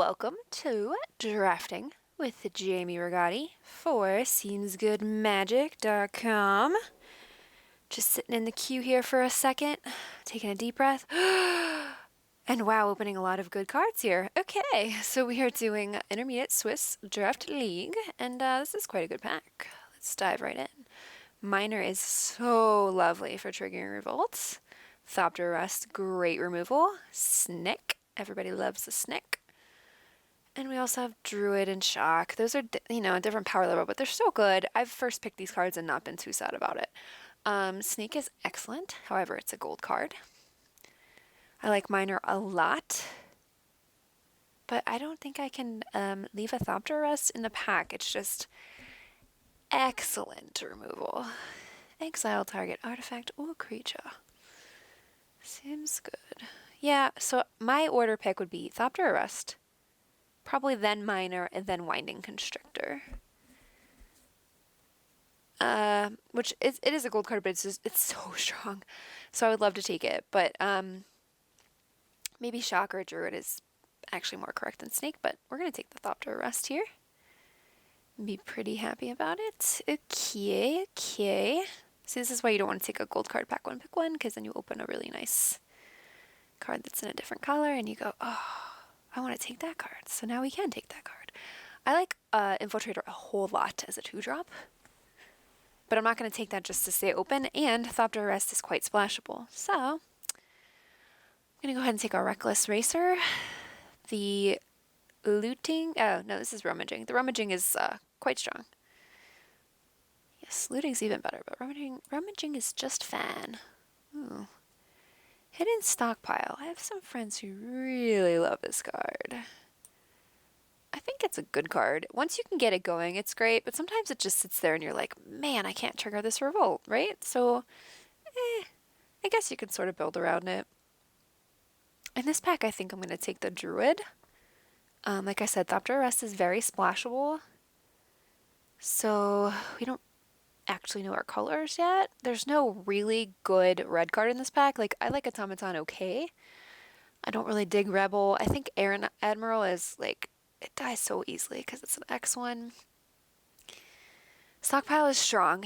Welcome to Drafting with Jamie Rigatti for SeemsGoodMagic.com. Just sitting in the queue here for a second, taking a deep breath. And wow, opening a lot of good cards here. Okay, so we are doing Intermediate Swiss Draft League, and this is quite a good pack. Let's dive right in. Miner is so lovely for triggering revolts. Thopter Rust, great removal. Snick, everybody loves the Snick. And we also have Druid and Shock. Those are, a different power level, but they're so good. I've first picked these cards and not been too sad about it. Snake is excellent. However, it's a gold card. I like Miner a lot. But I don't think I can leave a Thopter Rust in the pack. It's just excellent removal. Exile target artifact or creature. Seems good. Yeah, so my order pick would be Thopter Rust. Probably then Miner, and then Winding Constrictor. Which it is a gold card, but it's so strong. So I would love to take it. But maybe Shock or Druid is actually more correct than Snake, but we're going to take the Thopter Rust here. Be pretty happy about it. Okay. So this is why you don't want to take a gold card pack one, pick one, because then you open a really nice card that's in a different color, and you go, oh, I want to take that card. So now we can take that card. I like Infiltrator a whole lot as a 2-drop. But I'm not going to take that just to stay open. And Thopter Rest is quite splashable. So I'm going to go ahead and take our Reckless Racer. The Looting. Oh, no, this is Rummaging. The Rummaging is quite strong. Yes, Looting's even better. But Rummaging is just fine. Ooh. Hidden Stockpile. I have some friends who really love this card. I think it's a good card. Once you can get it going, it's great, but sometimes it just sits there and you're like, man, I can't trigger this revolt, right? So, I guess you can sort of build around it. In this pack, I think I'm going to take the Druid. Like I said, Thopter Rest is very splashable. So, we don't actually know our colors yet. There's no really good red card in this pack. Like, I like Automaton okay. I don't really dig Rebel. I think Aaron Admiral is like, it dies so easily because it's an X1. Stockpile is strong,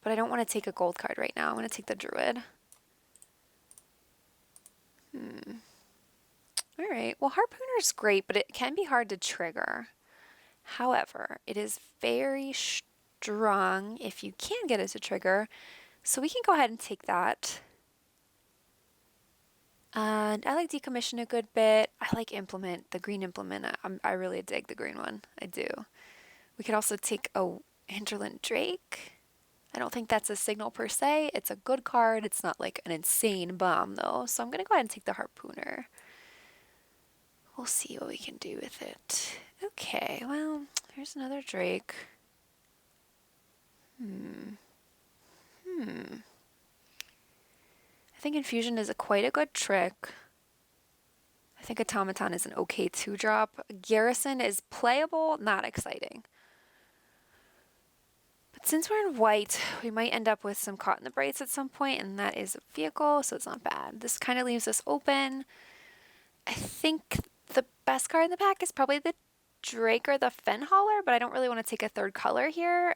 but I don't want to take a gold card right now. I'm going to take the Druid. Alright, well Harpooner is great, but it can be hard to trigger. However, it is very strong if you can get it to trigger. So we can go ahead and take that. And I like Decommission a good bit. I like Implement, the green Implement. I really dig the green one. I do. We could also take a Hinterland Drake. I don't think that's a signal per se. It's a good card. It's not like an insane bomb though. So I'm going to go ahead and take the Harpooner. We'll see what we can do with it. Okay, well, here's another Drake. I think Infusion is quite a good trick. I think Automaton is an okay 2-drop. Garrison is playable, not exciting. But since we're in white, we might end up with some Caught in the Braids at some point, and that is a vehicle, so it's not bad. This kind of leaves us open. I think the best card in the pack is probably the Drake or the Fenhauler, but I don't really want to take a third color here.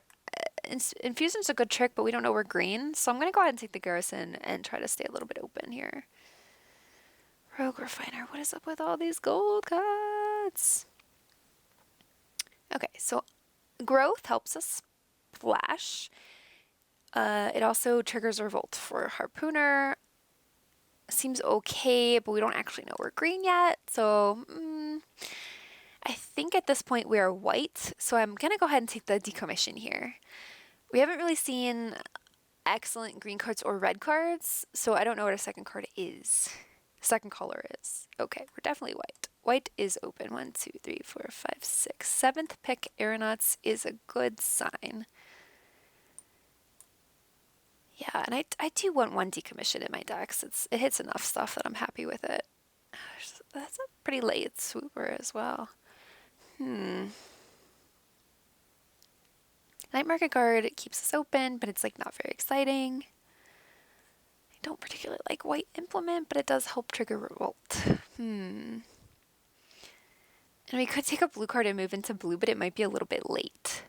Infusion's a good trick, but we don't know we're green, so I'm going to go ahead and take the Garrison and try to stay a little bit open here. Rogue Refiner, what is up with all these gold cards? Okay, so Growth helps us splash. It also triggers Revolt for Harpooner. Seems okay, but we don't actually know we're green yet, so I think at this point we are white, so I'm going to go ahead and take the Decommission here. We haven't really seen excellent green cards or red cards, so I don't know what our second card is. Second color is. Okay, we're definitely white. White is open. 1, 2, 3, 4, 5, 6. 7th pick Aeronauts is a good sign. Yeah, and I do want one Decommission in my decks. It hits enough stuff that I'm happy with it. That's a pretty late swooper as well. Night Market Guard keeps us open, but it's like not very exciting. I don't particularly like White Implement, but it does help trigger Revolt. And we could take a blue card and move into blue, but it might be a little bit late.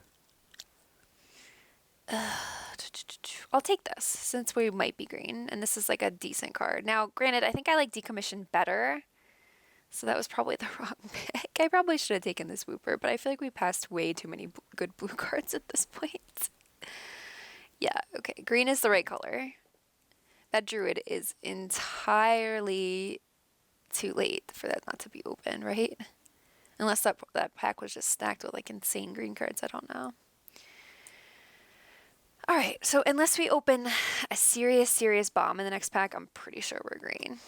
I'll take this since we might be green, and this is like a decent card. Now, granted, I think I like Decommission better, so that was probably the wrong pick. I probably should have taken this Wooper, but I feel like we passed way too many good blue cards at this point. Yeah, okay, green is the right color. That Druid is entirely too late for that not to be open, right? Unless that pack was just stacked with like insane green cards, I don't know. All right, so unless we open a serious bomb in the next pack, I'm pretty sure we're green.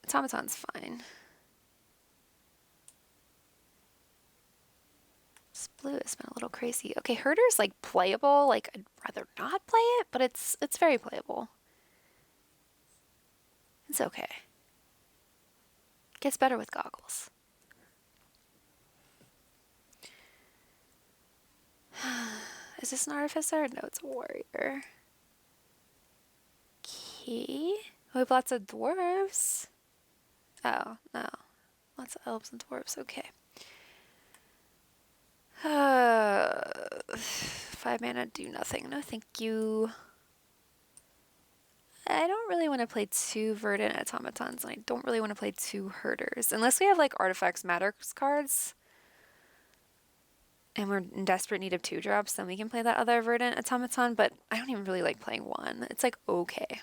Automaton's fine. This blue has been a little crazy. Okay, Herder's like playable. Like I'd rather not play it, but it's very playable. It's okay. Gets better with goggles. Is this an artificer? No, it's a warrior. Okay. We have lots of dwarves. Oh, no. Lots of elves and dwarves. Okay. 5 mana, do nothing. No, thank you. I don't really want to play 2 Verdant Automatons, and I don't really want to play 2 Herders. Unless we have, like, Artifacts Matters cards, and we're in desperate need of 2 drops, then we can play that other Verdant Automaton, but I don't even really like playing 1. It's, like, okay.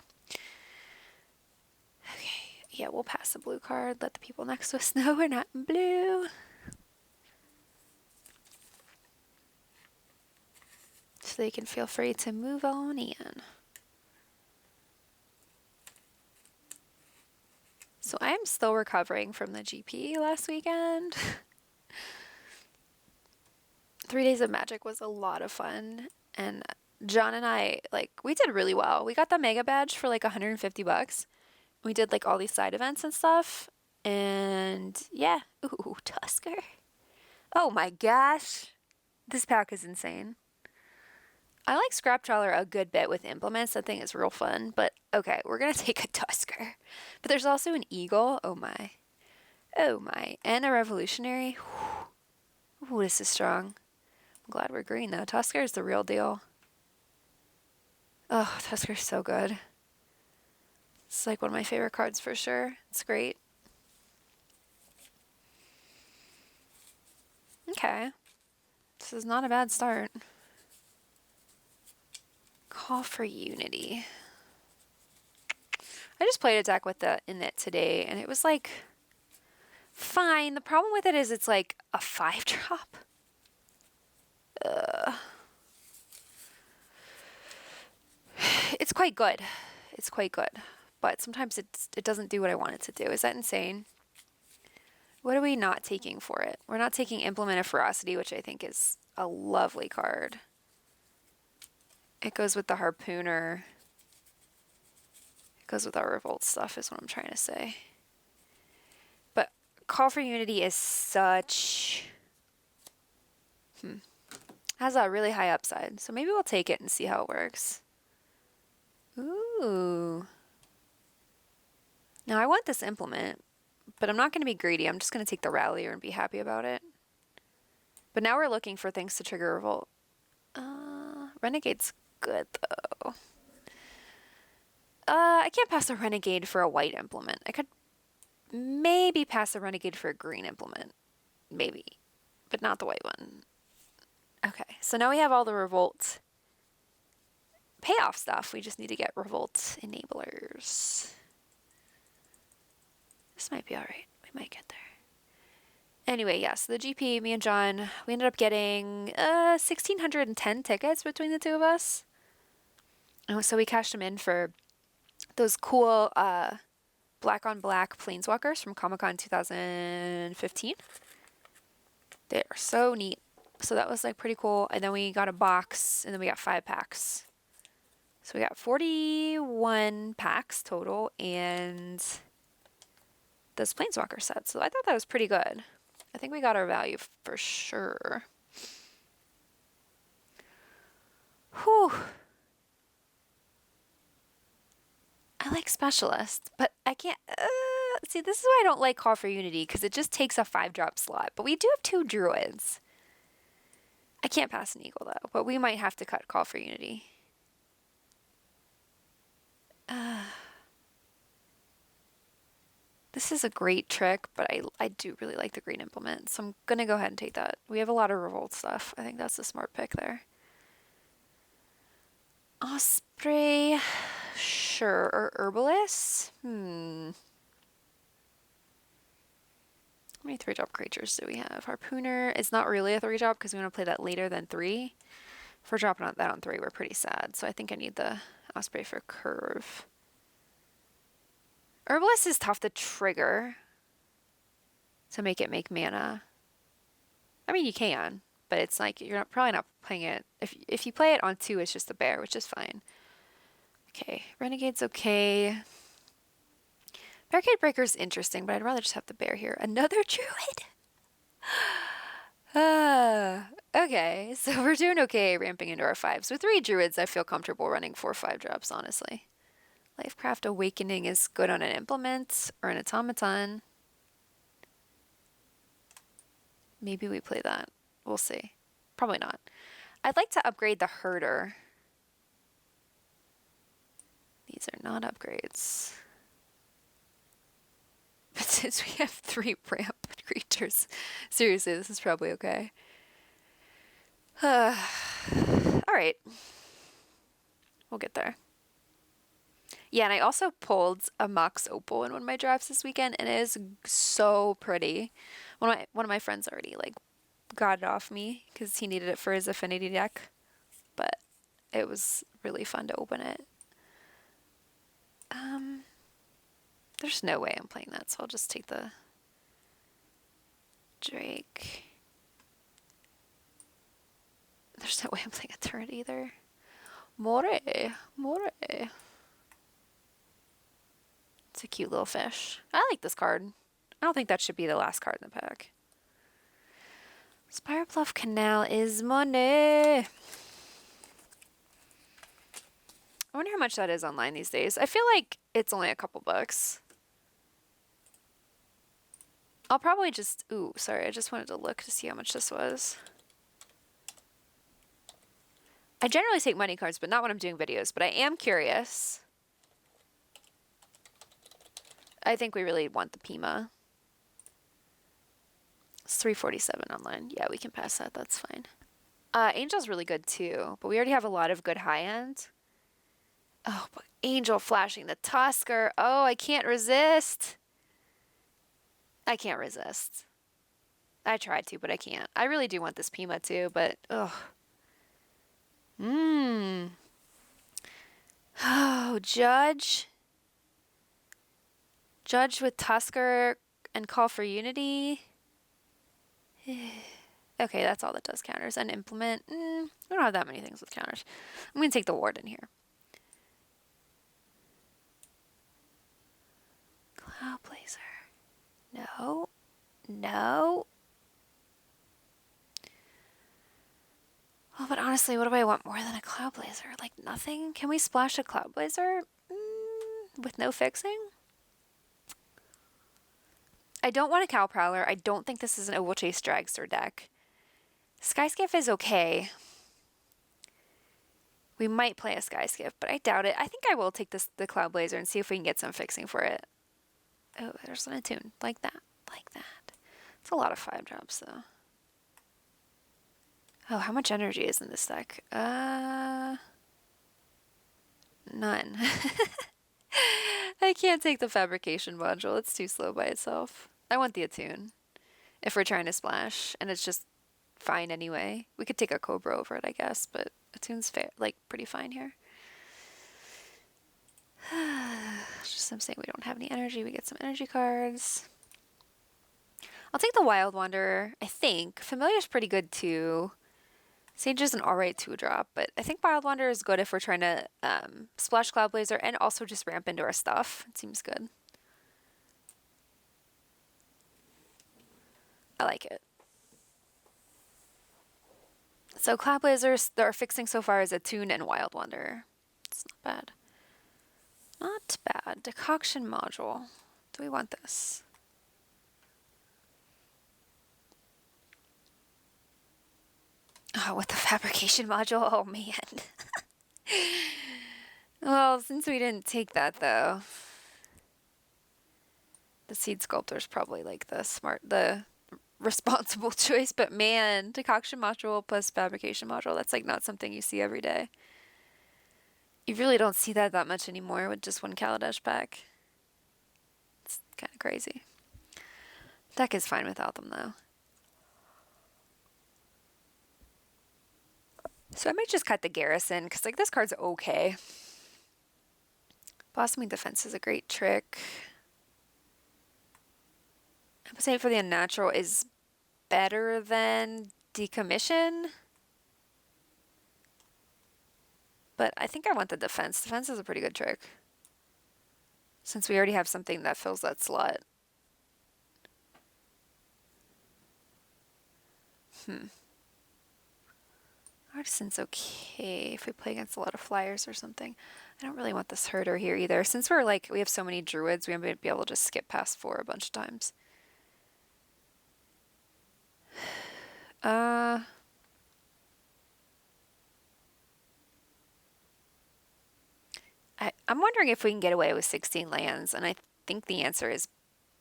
Okay, yeah, we'll pass the blue card. Let the people next to us know we're not in blue. So they can feel free to move on in. So I am still recovering from the GP last weekend. 3 days of Magic was a lot of fun, and John and I, like, we did really well. We got the Mega Badge for like $150. We did like all these side events and stuff, and yeah. Ooh, Tusker. Oh my gosh. This pack is insane. I like Scrap Trawler a good bit with implements. That thing is real fun, but okay, we're gonna take a Tusker. But there's also an Eagle. Oh my. Oh my. And a Revolutionary. Ooh, this is strong. I'm glad we're green though. Tusker is the real deal. Oh, Tusker's so good. It's like one of my favorite cards for sure. It's great. Okay. This is not a bad start. Call for Unity. I just played a deck with the Init today, and it was like fine. The problem with it is it's like a 5-drop. It's quite good. It's quite good. But sometimes it doesn't do what I want it to do. Is that insane? What are we not taking for it? We're not taking Implement of Ferocity, which I think is a lovely card. It goes with the Harpooner. It goes with our Revolt stuff is what I'm trying to say. But Call for Unity is such... has a really high upside. So maybe we'll take it and see how it works. Ooh. Now I want this Implement, but I'm not going to be greedy. I'm just going to take the Rallier and be happy about it. But now we're looking for things to trigger Revolt. Renegade's good, though. I can't pass a Renegade for a white Implement. I could maybe pass a Renegade for a green Implement. Maybe. But not the white one. Okay, so now we have all the Revolt payoff stuff. We just need to get Revolt enablers. This might be alright. We might get there. Anyway, yes, the GP, me and John, we ended up getting 1,610 tickets between the two of us. And so we cashed them in for those cool black on black Planeswalkers from Comic-Con 2015. They're so neat. So that was like pretty cool. And then we got a box, and then we got 5 packs. So we got 41 packs total, and those Planeswalker sets. So I thought that was pretty good. I think we got our value for sure. Whew. I like Specialist, but I can't... See, this is why I don't like Call for Unity, because it just takes a 5-drop slot. But we do have 2 druids. I can't pass an eagle, though, but we might have to cut Call for Unity. This is a great trick, but I do really like the green implement, so I'm going to go ahead and take that. We have a lot of revolt stuff. I think that's a smart pick there. Osprey, sure, or Herbalist? How many 3-drop creatures do we have? Harpooner is not really a 3-drop because we want to play that later than 3. If we're dropping that on 3, we're pretty sad, so I think I need the Osprey for curve. Herbalist is tough to trigger to make it make mana. I mean, you can, but it's like you're probably not playing it. If you play it on 2, it's just a bear, which is fine. Okay, Renegade's okay. Barricade Breaker's interesting, but I'd rather just have the bear here. Another druid? Okay, so we're doing okay ramping into our 5s. With 3 druids, I feel comfortable running 4 5-drops, honestly. Lifecraft Awakening is good on an implement or an automaton. Maybe we play that. We'll see. Probably not. I'd like to upgrade the Herder. These are not upgrades. But since we have 3 ramp creatures, seriously, this is probably okay. Alright. We'll get there. Yeah, and I also pulled a Mox Opal in one of my drafts this weekend, and it is so pretty. One of my friends already like got it off me because he needed it for his affinity deck, but it was really fun to open it. There's no way I'm playing that, so I'll just take the Drake. There's no way I'm playing a turret either. More. It's a cute little fish. I like this card. I don't think that should be the last card in the pack. Spire Bluff Canal is money. I wonder how much that is online these days. I feel like it's only a couple bucks. I'll probably just... Ooh, sorry. I just wanted to look to see how much this was. I generally take money cards, but not when I'm doing videos. But I am curious. I think we really want the Pima. It's $3.47 online. Yeah, we can pass that. That's fine. Angel's really good too, but we already have a lot of good high end. Oh, but Angel flashing the Tusker. Oh, I can't resist. I can't resist. I tried to, but I can't. I really do want this Pima too, but ugh. Oh, Judge. Judge with Tusker and Call for Unity. Okay, that's all that does counters. And Implement. We don't have that many things with counters. I'm going to take the Warden here. Cloud Blazer. No. No. Oh, but honestly, what do I want more than a Cloud Blazer? Like nothing? Can we splash a Cloud Blazer with no fixing? I don't want a Cow Prowler. I don't think this is an Oval Chase Dragster deck. Skyskiff is okay. We might play a Skyskiff, but I doubt it. I think I will take the Cloud Blazer and see if we can get some fixing for it. Oh, there's an attune. Like that. Like that. It's a lot of 5-drops, though. Oh, how much energy is in this deck? None. I can't take the Fabrication module. It's too slow by itself. I want the attune if we're trying to splash, and it's just fine anyway. We could take a Cobra over it, I guess, but attune's fair, like pretty fine here. Just I'm saying we don't have any energy. We get some energy cards. I'll take the Wild Wanderer. I think Familiar's pretty good too. Sage is an alright 2-drop, but I think Wild Wanderer is good if we're trying to splash Cloud Blazer and also just ramp into our stuff. It seems good. I like it. So Cloud Blazers, our fixing so far is Attune and Wild Wanderer. It's not bad. Not bad. Decoction module. Do we want this? Oh, with the fabrication module? Oh, man. Well, since we didn't take that, though, the seed sculptor is probably like the responsible choice. But man, decoction module plus fabrication module, that's like not something you see every day. You really don't see that much anymore with just one Kaladesh pack. It's kind of crazy. Deck is fine without them, though. So I might just cut the Garrison, because like this card's okay. Blossoming Defense is a great trick. Appetite for the Unnatural is better than Decommission. But I think I want the Defense. Defense is a pretty good trick, since we already have something that fills that slot. Artisan's okay if we play against a lot of flyers or something. I don't really want this herder here either. Since we have so many druids, we might be able to just skip past 4 a bunch of times. I'm wondering if we can get away with 16 lands, and I think the answer is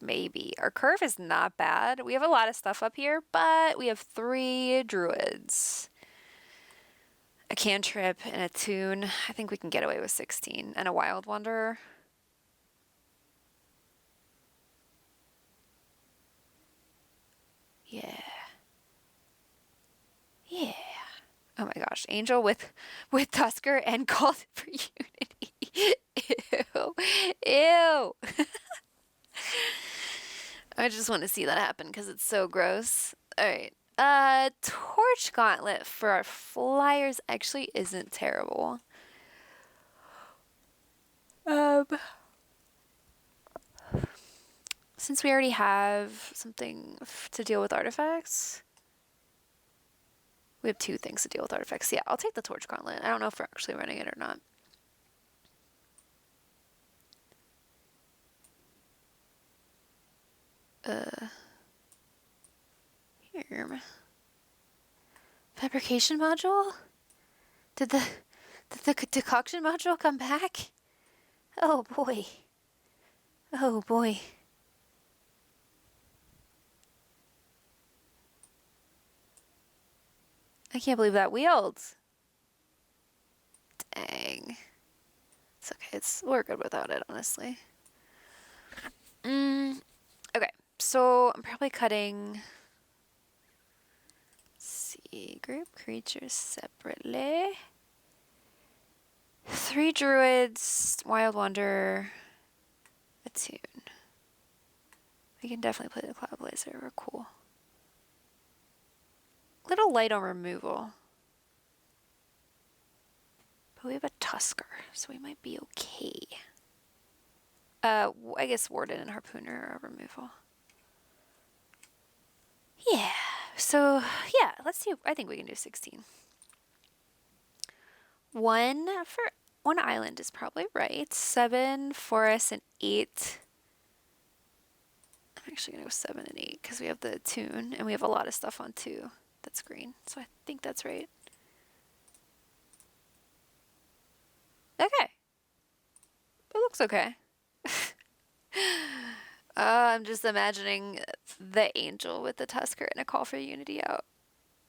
maybe. Our curve is not bad. We have a lot of stuff up here, but we have 3 druids, a cantrip, and a tune. I think we can get away with 16, and a wild wanderer. Yeah. Yeah. Oh my gosh, Angel with Tusker and called for Unity. Ew. Ew. I just want to see that happen because it's so gross. All right. Torch Gauntlet for our flyers actually isn't terrible. Since we already have something to deal with artifacts, we have 2 things to deal with artifacts. Yeah, I'll take the Torch Gauntlet. I don't know if we're actually running it or not. Here. Fabrication module? Did the decoction module come back? Oh boy. Oh boy. I can't believe that wheeled. Dang. It's okay. We're good without it, honestly. Okay, so I'm probably cutting. Let's see, group creatures separately. 3 druids, wild wanderer, a tune. We can definitely play the Cloud Blazer. We're cool. Little light on removal. But we have a Tusker, so we might be okay. I guess Warden and Harpooner are removal. Yeah, so yeah, let's see. I think we can do 16. 1 for 1 island is probably right. 7 forest and 8. I'm actually gonna go 7 and 8 because we have the tune and we have a lot of stuff on 2 that's green. So I think that's right. Okay. It looks okay. I'm just imagining the angel with the Tusker and a call for Unity out.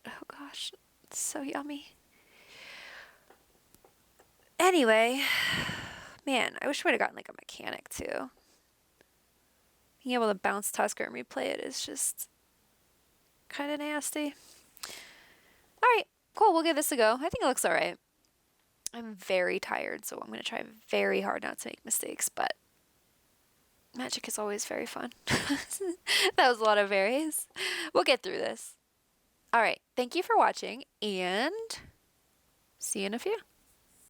Oh gosh, it's so yummy. Anyway, man, I wish we would have gotten like a mechanic too. Being able to bounce Tusker and replay it is just kind of nasty. Alright, cool, we'll give this a go. I think it looks alright. I'm very tired, so I'm going to try very hard not to make mistakes, but Magic is always very fun. That was a lot of varies. We'll get through this. Alright, thank you for watching, and see you in a few.